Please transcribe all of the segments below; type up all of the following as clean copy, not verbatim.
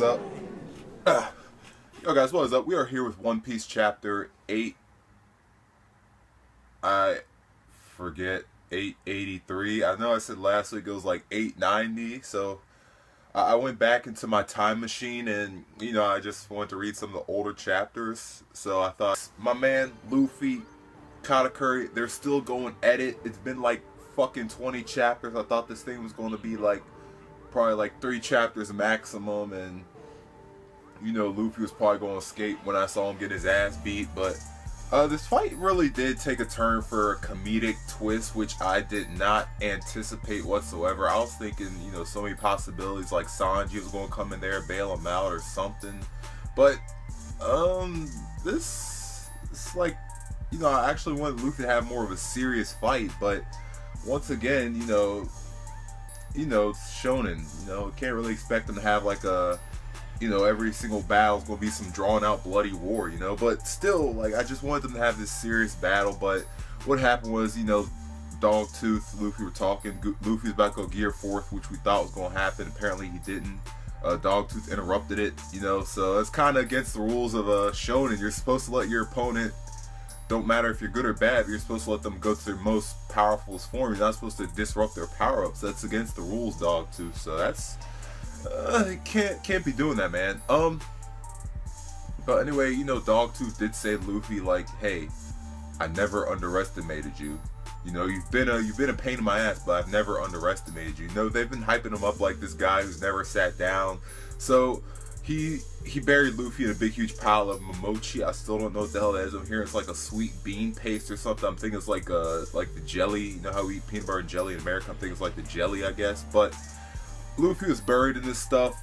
What's up? Yo guys, what is up? We are here with One Piece chapter 8. I forget, 883. I know I said last week it was like 890, so I went back into my time machine and, I just wanted to read some of the older chapters. So I thought, my man, Luffy, Katakuri, they're still going at it. It's been like fucking 20 chapters. I thought this thing was going to be like, probably like 3 chapters maximum, and Luffy was probably going to escape when I saw him get his ass beat. But this fight really did take a turn for a comedic twist, which I did not anticipate whatsoever. I was thinking, so many possibilities, like Sanji was going to come in there, bail him out or something. But this like, I actually wanted Luffy to have more of a serious fight, but once again, it's shonen. Can't really expect them to have like a, every single battle's gonna be some drawn out bloody war, But still, like, I just wanted them to have this serious battle. But what happened was, Dogtooth, Luffy were talking. Luffy was about to go Gear 4th, which we thought was gonna happen. Apparently he didn't. Dogtooth interrupted it, so it's kind of against the rules of shonen. You're supposed to let your opponent, don't matter if you're good or bad, but you're supposed to let them go to their most powerful form. You're not supposed to disrupt their power-ups. That's against the rules, Dogtooth. So that's can't be doing that, man. But anyway, Dogtooth did say to Luffy, like, hey, I never underestimated you. You've been a pain in my ass, but I've never underestimated you. They've been hyping him up like this guy who's never sat down. So he buried Luffy in a big huge pile of momochi. I still don't know what the hell that is. I'm hearing it's like a sweet bean paste or something. I'm thinking it's like the jelly. You know how we eat peanut butter and jelly in America? I'm thinking it's like the jelly, I guess. But Luffy was buried in this stuff.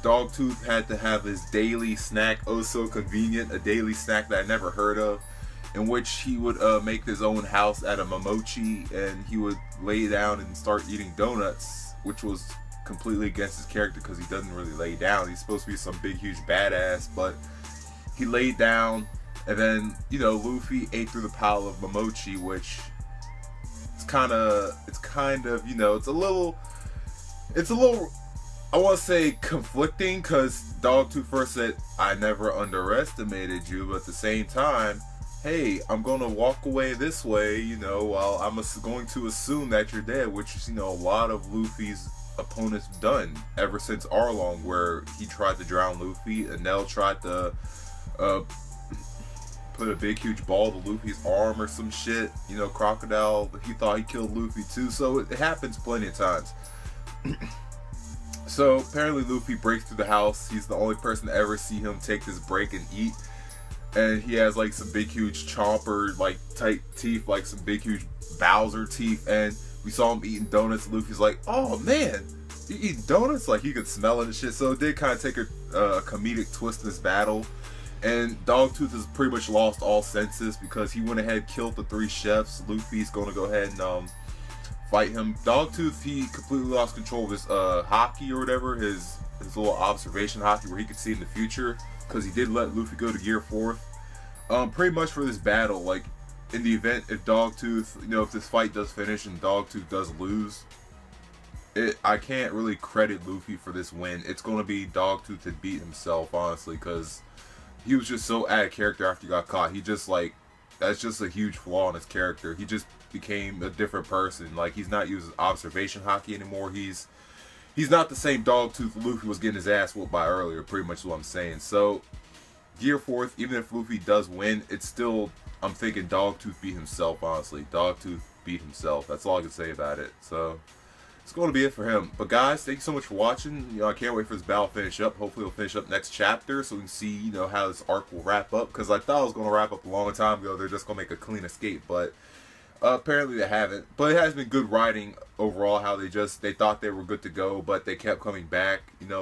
Dogtooth had to have his daily snack, oh so convenient, a daily snack that I never heard of, in which he would make his own house out of momochi, and he would lay down and start eating donuts, which was completely against his character because he doesn't really lay down. He's supposed to be some big huge badass, but he laid down, and then Luffy ate through the pile of momochi, which it's kind of it's a little I want to say conflicting, because Dogtooth first said, I never underestimated you, but at the same time, hey, I'm going to walk away this way, while I'm going to assume that you're dead, which is, a lot of Luffy's opponents done ever since Arlong, where he tried to drown Luffy, and Nell tried to put a big huge ball to Luffy's arm or some shit. Crocodile, he thought he killed Luffy too, so it happens plenty of times. So apparently Luffy breaks through the house. He's the only person to ever see him take this break and eat, and he has like some big huge chomper like type teeth, like some big huge Bowser teeth, and we saw him eating donuts. Luffy's like, oh man, you eating donuts? Like, he could smell it and shit. So it did kind of take a comedic twist in this battle, and Dogtooth has pretty much lost all senses because he went ahead and killed the 3 chefs. Luffy's going to go ahead and fight him. Dogtooth, he completely lost control of his hockey or whatever, his little observation hockey where he could see in the future, because he did let Luffy go to Gear 4th. Pretty much for this battle, like, in the event if Dogtooth, if this fight does finish and Dogtooth does lose, I can't really credit Luffy for this win. It's going to be Dogtooth to beat himself, honestly, because he was just so out of character after he got caught. He just, like, that's just a huge flaw in his character. He just became a different person. Like, he's not using observation hockey anymore. He's not the same Dogtooth Luffy was getting his ass whooped by earlier, pretty much what I'm saying. So, Gear 4th, even if Luffy does win, it's still, I'm thinking Dogtooth beat himself, honestly. Dogtooth beat himself. That's all I can say about it. So, it's going to be it for him. But guys, thank you so much for watching. I can't wait for this battle to finish up. Hopefully it'll finish up next chapter so we can see, how this arc will wrap up. Because I thought it was going to wrap up a long time ago. They're just going to make a clean escape. But apparently they haven't. But it has been good writing overall, how they thought they were good to go, but they kept coming back.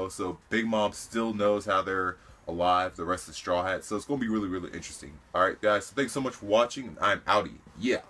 So Big Mom still knows how they're alive, the rest of the Straw Hats. So it's going to be really, really interesting. Alright guys, so thanks so much for watching, and I'm outie. Yeah.